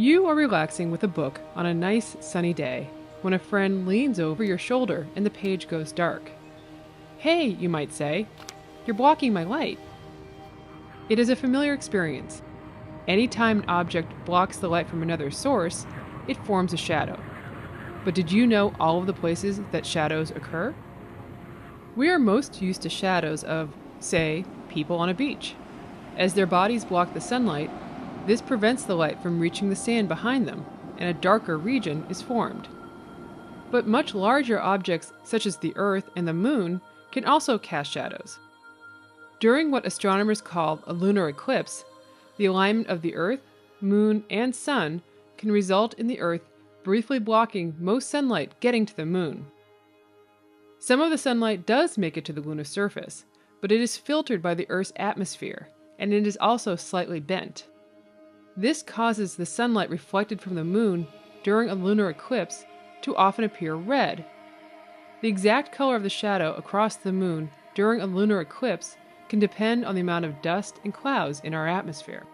You are relaxing with a book on a nice sunny day when a friend leans over your shoulder and the page goes dark. Hey, you might say, you're blocking my light. It is a familiar experience. Anytime an object blocks the light from another source, it forms a shadow. But did you know all of the places that shadows occur? We are most used to shadows of, say, people on a beach. As their bodies block the sunlight, this prevents the light from reaching the sand behind them, and a darker region is formed. But much larger objects, such as the Earth and the Moon, can also cast shadows. During what astronomers call a lunar eclipse, the alignment of the Earth, Moon, and Sun can result in the Earth briefly blocking most sunlight getting to the Moon. Some of the sunlight does make it to the lunar surface, but it is filtered by the Earth's atmosphere, and it is also slightly bent. This causes the sunlight reflected from the Moon during a lunar eclipse to often appear red. The exact color of the shadow across the Moon during a lunar eclipse can depend on the amount of dust and clouds in our atmosphere.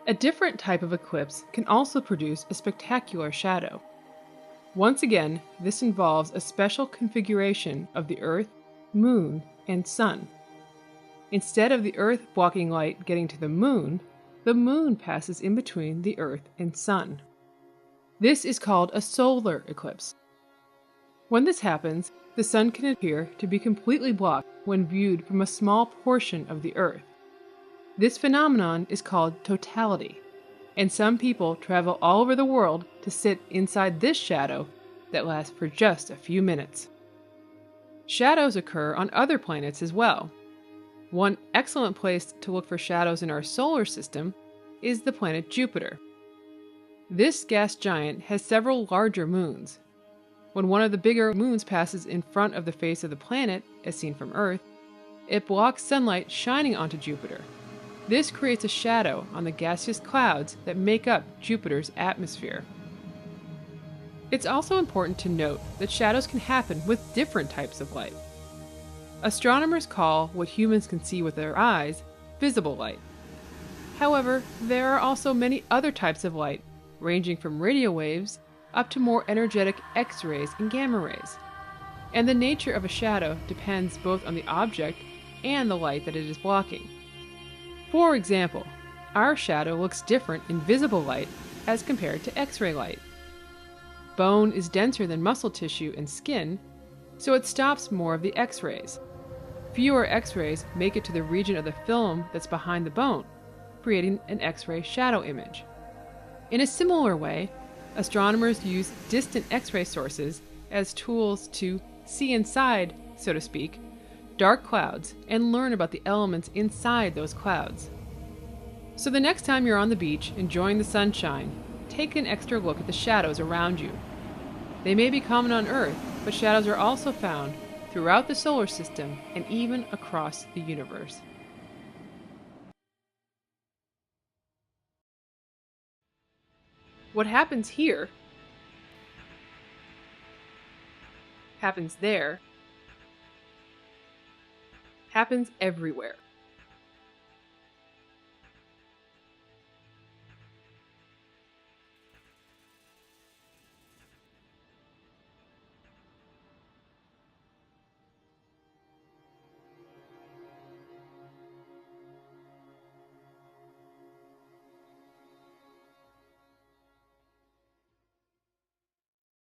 A different type of eclipse can also produce a spectacular shadow. Once again, this involves a special configuration of the Earth, Moon, and Sun. Instead of the Earth blocking light getting to the Moon passes in between the Earth and Sun. This is called a solar eclipse. When this happens, the Sun can appear to be completely blocked when viewed from a small portion of the Earth. This phenomenon is called totality, and some people travel all over the world to sit inside this shadow that lasts for just a few minutes. Shadows occur on other planets as well. One excellent place to look for shadows in our solar system is the planet Jupiter. This gas giant has several larger moons. When one of the bigger moons passes in front of the face of the planet, as seen from Earth, it blocks sunlight shining onto Jupiter. This creates a shadow on the gaseous clouds that make up Jupiter's atmosphere. It's also important to note that shadows can happen with different types of light. Astronomers call what humans can see with their eyes visible light. However, there are also many other types of light, ranging from radio waves up to more energetic X-rays and gamma rays. And the nature of a shadow depends both on the object and the light that it is blocking. For example, our shadow looks different in visible light as compared to X-ray light. Bone is denser than muscle tissue and skin, so it stops more of the X-rays. Fewer X-rays make it to the region of the film that's behind the bone, creating an X-ray shadow image. In a similar way, astronomers use distant X-ray sources as tools to see inside, so to speak, dark clouds and learn about the elements inside those clouds. So the next time you're on the beach enjoying the sunshine, take an extra look at the shadows around you. They may be common on Earth, but shadows are also found throughout the solar system and even across the universe. What happens here happens there, happens everywhere.